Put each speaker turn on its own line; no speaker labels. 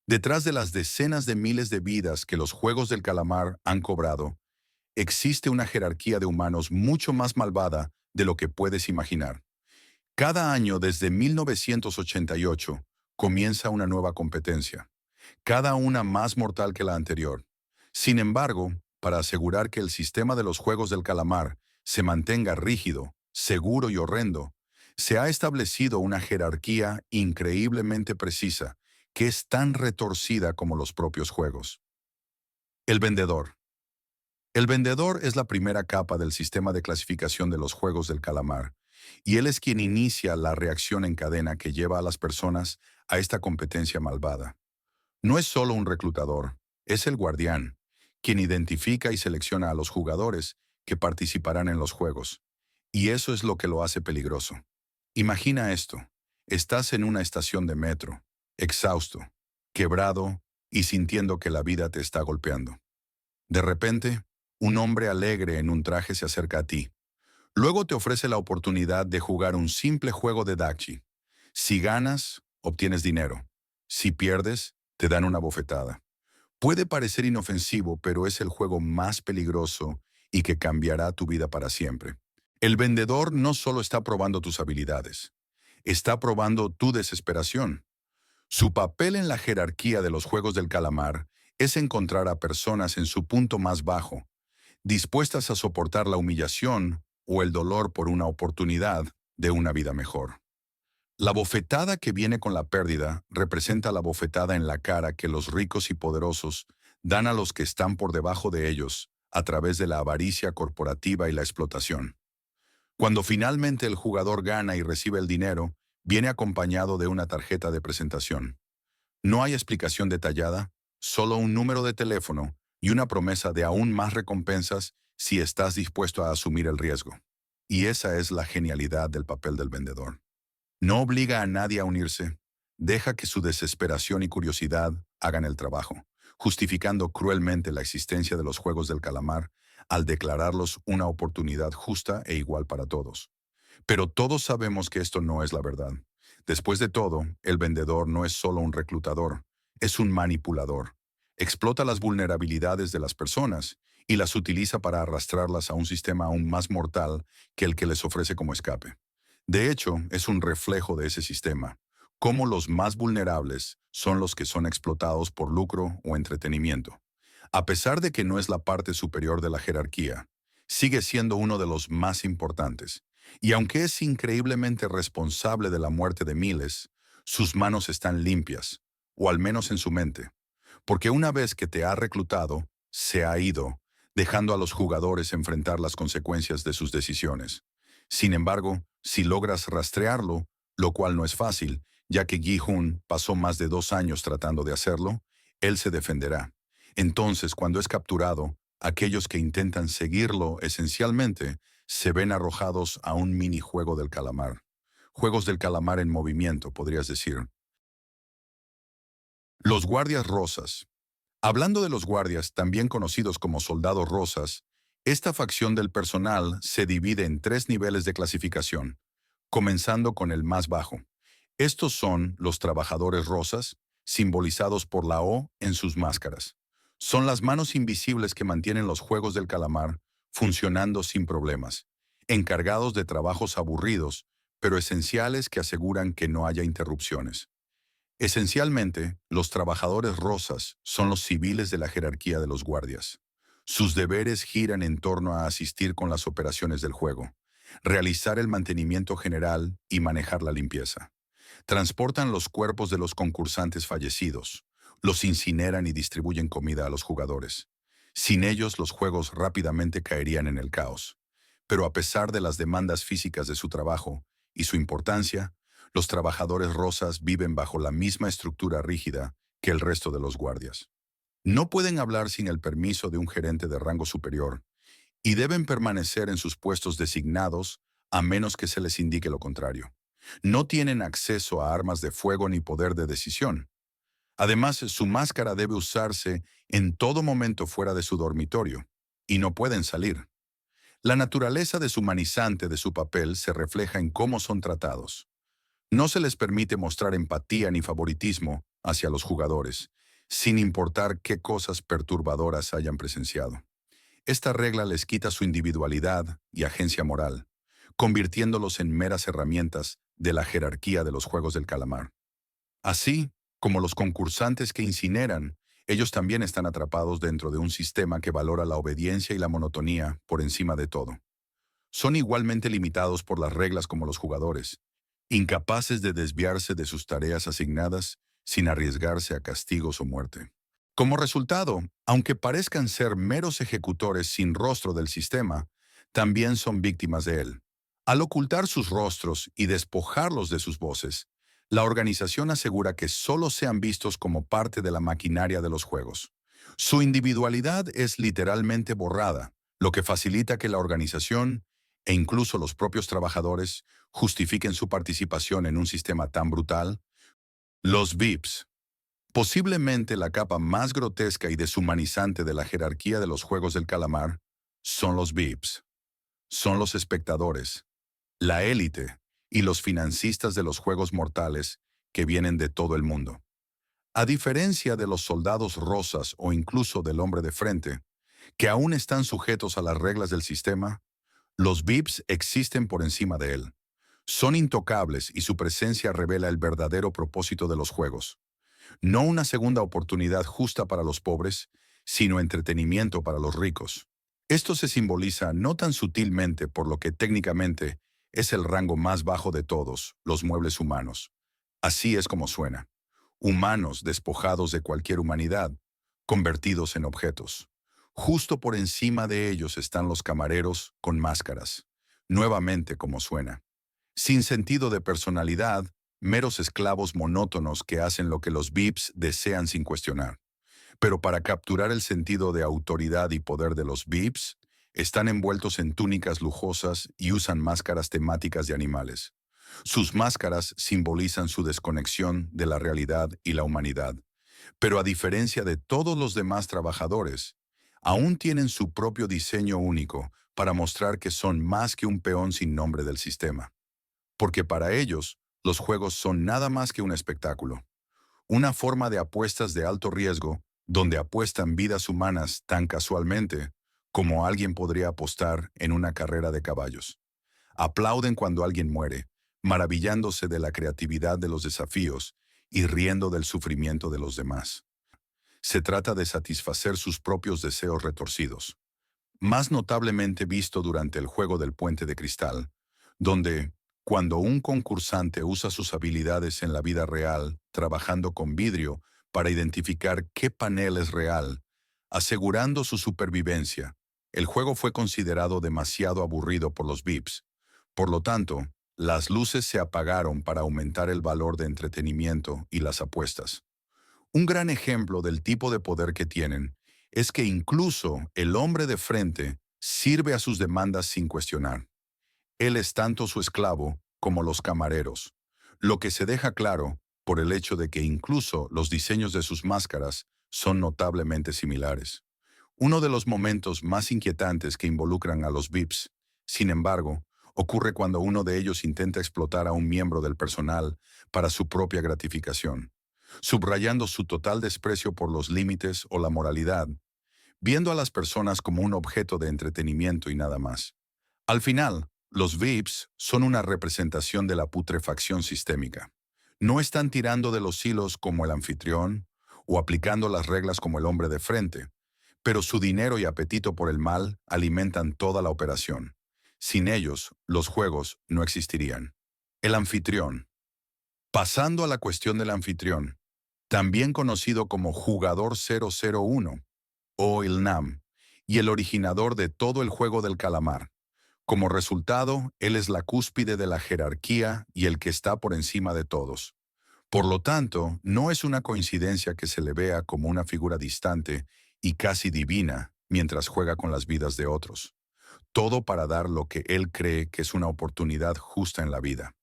Detrás de las decenas de miles de vidas que los Juegos del Calamar han cobrado, existe una jerarquía de humanos mucho más malvada de lo que puedes imaginar. Cada año desde 1988 comienza una nueva competencia, cada una más mortal que la anterior. Sin embargo, para asegurar que el sistema de los Juegos del Calamar se mantenga rígido, seguro y horrendo, se ha establecido una jerarquía increíblemente precisa que es tan retorcida como los propios juegos. El vendedor. El vendedor es la primera capa del sistema de clasificación de los Juegos del Calamar, y él es quien inicia la reacción en cadena que lleva a las personas a esta competencia malvada. No es solo un reclutador, es el guardián, quien identifica y selecciona a los jugadores que participarán en los juegos. Y eso es lo que lo hace peligroso. Imagina esto. Estás en una estación de metro, exhausto, quebrado y sintiendo que la vida te está golpeando. De repente, un hombre alegre en un traje se acerca a ti. Luego te ofrece la oportunidad de jugar un simple juego de Dachi. Si ganas, obtienes dinero. Si pierdes, te dan una bofetada. Puede parecer inofensivo, pero es el juego más peligroso y que cambiará tu vida para siempre. El vendedor no solo está probando tus habilidades, está probando tu desesperación. Su papel en la jerarquía de los Juegos del Calamar es encontrar a personas en su punto más bajo, dispuestas a soportar la humillación o el dolor por una oportunidad de una vida mejor. La bofetada que viene con la pérdida representa la bofetada en la cara que los ricos y poderosos dan a los que están por debajo de ellos a través de la avaricia corporativa y la explotación. Cuando finalmente el jugador gana y recibe el dinero, viene acompañado de una tarjeta de presentación. No hay explicación detallada, solo un número de teléfono y una promesa de aún más recompensas si estás dispuesto a asumir el riesgo. Y esa es la genialidad del papel del vendedor. No obliga a nadie a unirse, deja que su desesperación y curiosidad hagan el trabajo, justificando cruelmente la existencia de los Juegos del Calamar al declararlos una oportunidad justa e igual para todos. Pero todos sabemos que esto no es la verdad. Después de todo, el vendedor no es solo un reclutador, es un manipulador. Explota las vulnerabilidades de las personas y las utiliza para arrastrarlas a un sistema aún más mortal que el que les ofrece como escape. De hecho, es un reflejo de ese sistema, cómo los más vulnerables son los que son explotados por lucro o entretenimiento. A pesar de que no es la parte superior de la jerarquía, sigue siendo uno de los más importantes. Y aunque es increíblemente responsable de la muerte de miles, sus manos están limpias, o al menos en su mente. Porque una vez que te ha reclutado, se ha ido, dejando a los jugadores enfrentar las consecuencias de sus decisiones. Sin embargo, si logras rastrearlo, lo cual no es fácil, ya que Gi-hun pasó más de 2 años tratando de hacerlo, él se defenderá. Entonces, cuando es capturado, aquellos que intentan seguirlo esencialmente se ven arrojados a un minijuego del calamar. Juegos del calamar en movimiento, podrías decir. Los guardias rosas. Hablando de los guardias, también conocidos como soldados rosas, esta facción del personal se divide en 3 niveles de clasificación, comenzando con el más bajo. Estos son los trabajadores rosas, simbolizados por la O en sus máscaras. Son las manos invisibles que mantienen los Juegos del Calamar funcionando sin problemas, encargados de trabajos aburridos, pero esenciales que aseguran que no haya interrupciones. Esencialmente, los trabajadores rosas son los civiles de la jerarquía de los guardias. Sus deberes giran en torno a asistir con las operaciones del juego, realizar el mantenimiento general y manejar la limpieza. Transportan los cuerpos de los concursantes fallecidos, los incineran y distribuyen comida a los jugadores. Sin ellos, los juegos rápidamente caerían en el caos. Pero a pesar de las demandas físicas de su trabajo y su importancia, los trabajadores rosas viven bajo la misma estructura rígida que el resto de los guardias. No pueden hablar sin el permiso de un gerente de rango superior y deben permanecer en sus puestos designados a menos que se les indique lo contrario. No tienen acceso a armas de fuego ni poder de decisión. Además, su máscara debe usarse en todo momento fuera de su dormitorio, y no pueden salir. La naturaleza deshumanizante de su papel se refleja en cómo son tratados. No se les permite mostrar empatía ni favoritismo, hacia los jugadores, sin importar qué cosas perturbadoras hayan presenciado. Esta regla les quita su individualidad y agencia moral, convirtiéndolos en meras herramientas de la jerarquía de los juegos del calamar. Así como los concursantes que incineran, ellos también están atrapados dentro de un sistema que valora la obediencia y la monotonía por encima de todo. Son igualmente limitados por las reglas como los jugadores, incapaces de desviarse de sus tareas asignadas sin arriesgarse a castigos o muerte. Como resultado, aunque parezcan ser meros ejecutores sin rostro del sistema, también son víctimas de él. Al ocultar sus rostros y despojarlos de sus voces, la organización asegura que solo sean vistos como parte de la maquinaria de los juegos. Su individualidad es literalmente borrada, lo que facilita que la organización e incluso los propios trabajadores justifiquen su participación en un sistema tan brutal. Los VIPs, posiblemente la capa más grotesca y deshumanizante de la jerarquía de los juegos del calamar, son los VIPs. Son los espectadores, la élite y los financistas de los juegos mortales que vienen de todo el mundo. A diferencia de los soldados rosas o incluso del hombre de frente, que aún están sujetos a las reglas del sistema, los VIPs existen por encima de él. Son intocables y su presencia revela el verdadero propósito de los juegos. No una segunda oportunidad justa para los pobres, sino entretenimiento para los ricos. Esto se simboliza no tan sutilmente por lo que técnicamente es el rango más bajo de todos, los muebles humanos. Así es como suena. Humanos despojados de cualquier humanidad, convertidos en objetos. Justo por encima de ellos están los camareros con máscaras. Nuevamente como suena. Sin sentido de personalidad, meros esclavos monótonos que hacen lo que los VIPs desean sin cuestionar. Pero para capturar el sentido de autoridad y poder de los VIPs, están envueltos en túnicas lujosas y usan máscaras temáticas de animales. Sus máscaras simbolizan su desconexión de la realidad y la humanidad. Pero a diferencia de todos los demás trabajadores, aún tienen su propio diseño único para mostrar que son más que un peón sin nombre del sistema. Porque para ellos, los juegos son nada más que un espectáculo. Una forma de apuestas de alto riesgo, donde apuestan vidas humanas tan casualmente como alguien podría apostar en una carrera de caballos. Aplauden cuando alguien muere, maravillándose de la creatividad de los desafíos y riendo del sufrimiento de los demás. Se trata de satisfacer sus propios deseos retorcidos. Más notablemente visto durante el juego del puente de cristal, donde, cuando un concursante usa sus habilidades en la vida real, trabajando con vidrio para identificar qué panel es real, asegurando su supervivencia, el juego fue considerado demasiado aburrido por los VIPs. Por lo tanto, las luces se apagaron para aumentar el valor de entretenimiento y las apuestas. Un gran ejemplo del tipo de poder que tienen es que incluso el hombre de frente sirve a sus demandas sin cuestionar. Él es tanto su esclavo como los camareros, lo que se deja claro por el hecho de que incluso los diseños de sus máscaras son notablemente similares. Uno de los momentos más inquietantes que involucran a los VIPs, sin embargo, ocurre cuando uno de ellos intenta explotar a un miembro del personal para su propia gratificación, subrayando su total desprecio por los límites o la moralidad, viendo a las personas como un objeto de entretenimiento y nada más. Al final, los VIPs son una representación de la putrefacción sistémica. No están tirando de los hilos como el anfitrión o aplicando las reglas como el hombre de frente, pero su dinero y apetito por el mal alimentan toda la operación. Sin ellos, los juegos no existirían. El anfitrión. Pasando a la cuestión del anfitrión, también conocido como Jugador 001, o el NAM, y el originador de todo el juego del calamar. Como resultado, él es la cúspide de la jerarquía y el que está por encima de todos. Por lo tanto, no es una coincidencia que se le vea como una figura distante y casi divina mientras juega con las vidas de otros. Todo para dar lo que él cree que es una oportunidad justa en la vida.